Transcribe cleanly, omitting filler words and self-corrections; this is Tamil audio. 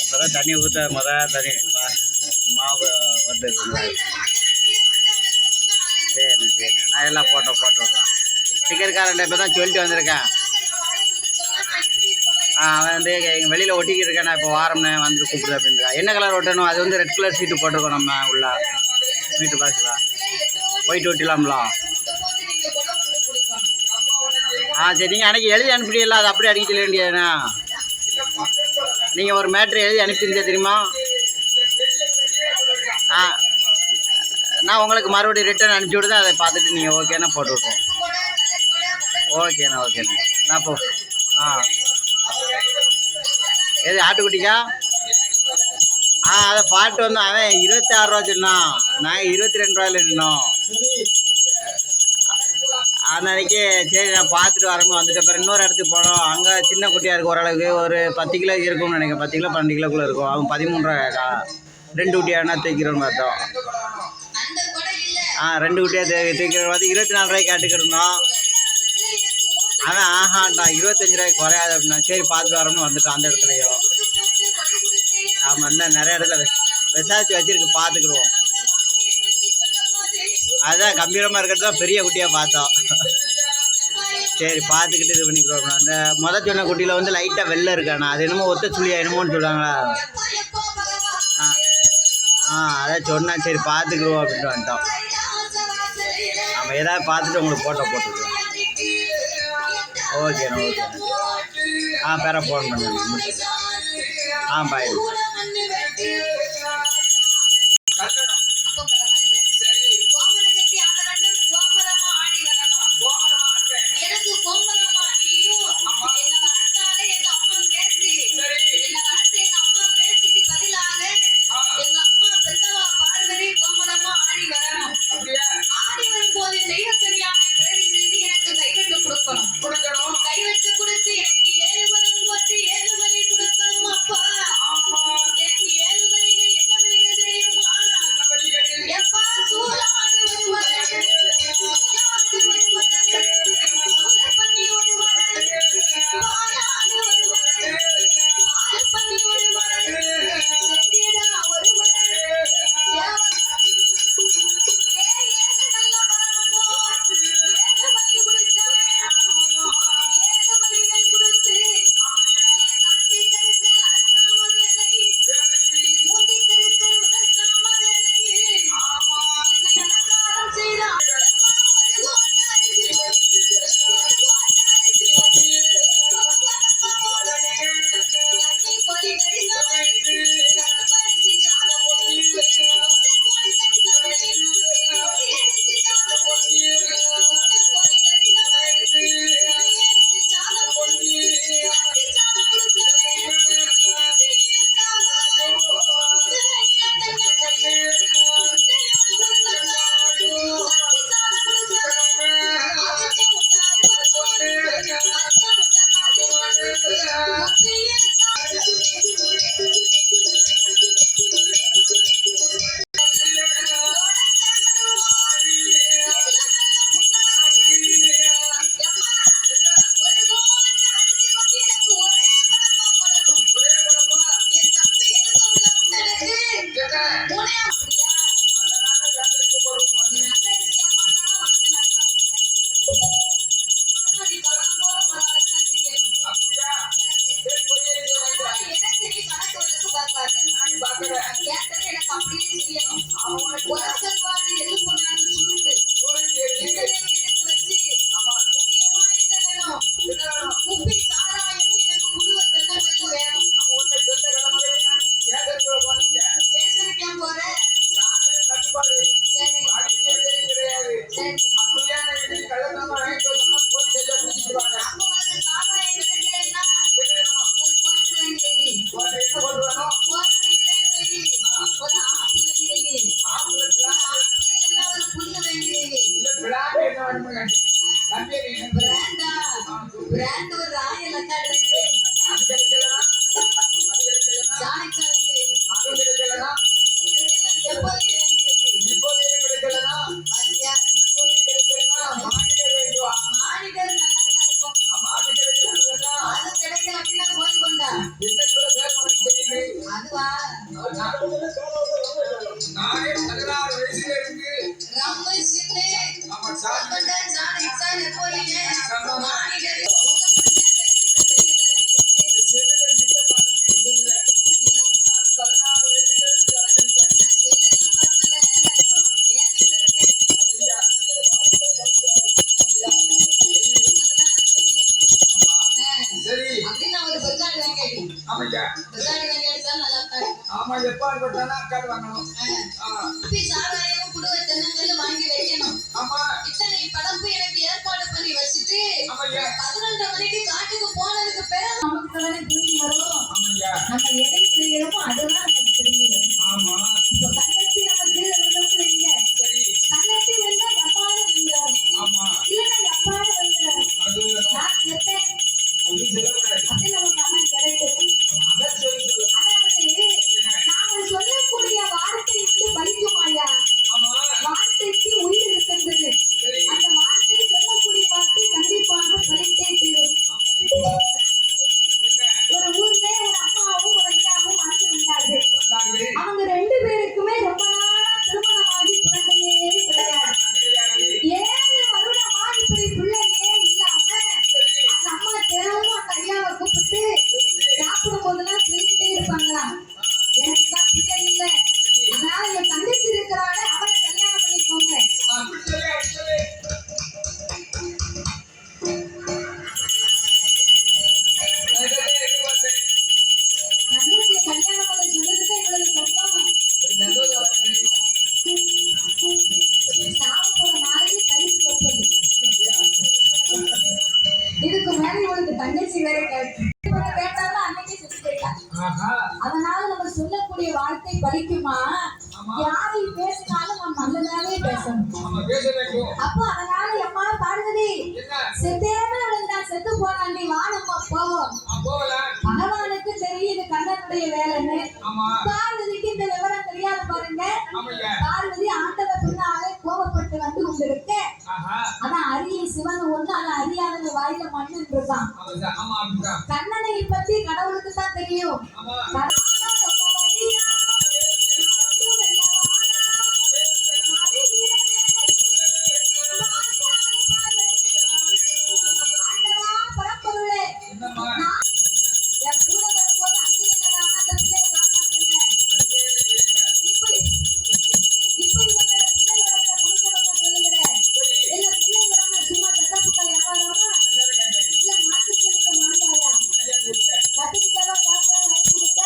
இப்போதான் தண்ணி ஊற்ற தண்ணி மாவு வந்து சரி சரி நான் எல்லாம் போட்டு விட்றேன். டிக்கெட்காரன் இப்போ தான் சொல்லிட்டு வந்திருக்கேன். அவன் வந்து எங்கள் வெளியில் ஒட்டிக்கிட்டு இருக்கேன். நான் இப்போ வாரம்னே வந்து கூப்பிடு அப்படின்றான். என்ன கலர் ஒட்டணும்? அது வந்து ரெட் கலர் சீட்டு போட்டிருக்கோம் நம்ம உள்ள மீட்டர் பாக்ஸில். போயிட்டு ஒட்டிடலாம்ல. சரி நீங்கள் அன்றைக்கி எழுதி அனுப்பிடல, அது அப்படியே அடிக்க சொல்ல வேண்டியதுண்ணா. நீங்கள் ஒரு மேட்ரு எழுதி அனுப்பிச்சிருந்தே தெரியுமா? நான் உங்களுக்கு மறுபடியும் ரிட்டர்ன் அனுப்பிச்சி விடுதேன். அதை பார்த்துட்டு நீங்கள் ஓகேண்ணா போட்டு விட்ருவோம். ஓகேண்ணா ஓகேண்ணா. நான் போ எது ஆட்டுக்குட்டிக்கா? அதை பாட்டு வந்து அவன் 26 ரூபா சொன்னான். நாங்கள் 22 ரூபாயில் நின்னோம். அன்னைக்கு சரி நான் பார்த்துட்டு வரணும் வந்துட்டு அப்புறம் இன்னொரு இடத்துக்கு போனோம். அங்கே சின்ன குட்டியாக இருக்கும், ஓரளவுக்கு ஒரு 10 கிலோ இருக்கும்னு நினைக்கிறேன். 10 கிலோ 12 கிலோக்குள்ளே இருக்கும். அவன் 13 ரூபா கேட்கா. 2 குட்டியானா தூக்கிறோன்னு பார்த்தோம். 2 குட்டியாக தூக்கிறோன்னு பார்த்து 24 ரூபாய்க்கு கேட்டுக்கிருந்தோம். அவன் ஆஹான்ட்டான் 25 ரூபாய்க்கு குறையாது அப்படின்னா. சரி பார்த்துட்டு வரோம்னு வந்துட்டான். அந்த இடத்துலையோ ஆமாம் இன்னும் நிறைய இடத்துல விசாரிச்சு வச்சிருக்கு, பார்த்துக்கிடுவோம். அதுதான் கம்பீரமாக இருக்கிறது தான் பெரிய குட்டியாக பார்த்தோம். சரி பார்த்துக்கிட்டு இது பண்ணிக்கிறோம். அந்த சொன்ன குட்டியில் வந்து லைட்டாக வெள்ளை இருக்காண்ணா. அது என்னமோ ஒத்த சுழியா என்னமோன்னு சொல்லுவாங்களா. அதான் சொன்னான். சரி பார்த்துக்குருவோம் அப்படின்ட்டு வந்துட்டோம். நம்ம ஏதாவது பார்த்துட்டு உங்களுக்கு போட்டுருக்கோம். ஓகேண்ணா ஓகேண்ணா. பேர ஃபோன் பண்ணுங்க. பாய். கைவிட்டு கொடுத்து எனக்கு 7 மணி போட்டு 7 மணி கொடுக்கணும் அப்பா. எனக்கு 7 மணிகள் என்ன மணிகள் தெரியுமா? எப்பா சூழாடு ஒருவன், பண்ணி ஒருவன், பாலாடு ஒருவன், பால் பண்ணி ஒருவன், செட்டிடா ஒருவன், பிராண்ட் ஒரு ராயல் அக்காடமி அது கிடைக்கலனா ஜானிக்ஸ் அது கிடைக்கலனா எப்போ கிடைக்கலனா பாத்தியா ஆமா எப்பாடுபட்டாலும் அக்காடு வாங்கணும். குப்பி சாராயமும் குடுவை தென்னங்கல்லு வாங்கி வைக்கணும். ஆமா இத்தனை படப்பு எனக்கு ஏற்பாடு பண்ணி வச்சுட்டு ஆமாய்யா 11:30 மணிக்கு காட்டுக்கு போனதுக்கு பிறகு நமக்கு தானே திரும்பி வரும். ஆமாய்யா நம்ம எதை செய்யறோமோ அதுதான் நமக்கு தெரியும். ஆமா இப்போ கண்ணத்தி நம்ம கீழே விழுந்தோம்னு வைங்க, சரி கண்ணத்தி வந்தா எப்பாடு வந்துடும், ஆமா இல்லைன்னா எப்பாடு வந்துடும். அது வேணும். நான் செத்தேன் அப்படி சொல்லக்கூடாது. அப்படி நமக்கு அமன் கிடைக்கும். அதான் சொல்லு. அதாவது நாம சொல்லக்கூடிய வார்த்தை வந்து பலிக்குமாயா? ஆமா வார்த்தைக்கு உயிர் இருக்கின்றது. சரி அந்த வார்த்தை சொல்லக்கூடிய வார்த்தை கண்டிப்பாக பலித்தே தீரும். என்ன ஒரு ஊர்ல ஒரு அம்மாவும் ஒரு ஐயாவும் வாழ்ந்து வந்தார்கள். வந்தாங்களே அவங்க 2 பேருக்குமே ரொம்ப நாளா திருமணமாகி குழந்தையே கிடையாது. கிடையாது. 7 வருடமா இப்படி பிள்ளையே இல்லாம அந்த அம்மா தினமும் அந்த ஐயாவை கூப்பிட்டு சாப்பிடும் போதெல்லாம் சொல்லிக்கிட்டே இருப்பாங்களாம், எனக்கு தான் பிள்ளை இல்லை, அதனால என் தங்கச்சி இருக்கிறாள அவளை கல்யாணம் பண்ணிக்கோங்க. அப்படி சொல்லு அப்படி சொல்லு. எதிர்பார்த்தேன். தங்கச்சியை கல்யாணம் பண்ண சொன்னதுக்கு இவளுக்கு சத்தம். சாவ போற நாளைக்கு கழித்து கப்பது. இதுக்கு மேல இவளுக்கு தங்கச்சி வேற கேட்டாலும் அன்னைக்கே செத்து போயிட்டா. ஆஹா அதனால நம்ம சொல்லக்கூடிய வார்த்தை பலிக்குமா? ஆமா யாரை பேசினாலும் நம்ம நல்லதாவே பேசணும். ஆமா பேச வேண்டும். அப்போ அதனால எம்மா பார்வதி என்ன செத்தேமே அவளுக்கு நான் செத்து போனாண்டி, வா நம்ம போவோம். போகலாம். பகவானுக்கு தெரியும் இது கண்ணனுடைய வேலைன்னு. ஆமா பார்வதிக்கு இந்த விவரம் தெரியாது பாருங்க. ஆமாய்யா பார்வதி ஆண்டவ பின்னாலே கோபப்பட்டு வந்து கொண்டிருக்க, ஆஹா அதான் அரிய சிவன் ஒண்ணு, அதை அறியாத வாயில மண்ணு இருக்கான். ஆமா அப்படிதான். கண்ணனை பத்தி கடவுளுக்கு தான் தெரியும். ஆமா கடவுளா ரொம்ப வலியா, கடவுள் வெல்லவானா, அறிகிறதே, பார்த்தால் பார்வதி. ஆண்டவா பரம்பொருளே, என்னம்மா நான் என் கூட வரும்போது அங்கிருந்தா அந்த பிள்ளையை காப்பாத்துங்க. இப்ப இவங்க பிள்ளைகளுக்கு கொடுக்கணும்னு சொல்லுகிறேன். இல்ல பிள்ளைங்க சும்மா தட்டப்புக்கா வியாபாரமா, இல்ல மாட்டுக்கு இருக்க மாட்டாயா, கத்திரிக்காய் காக்க வாங்கி கொடுத்த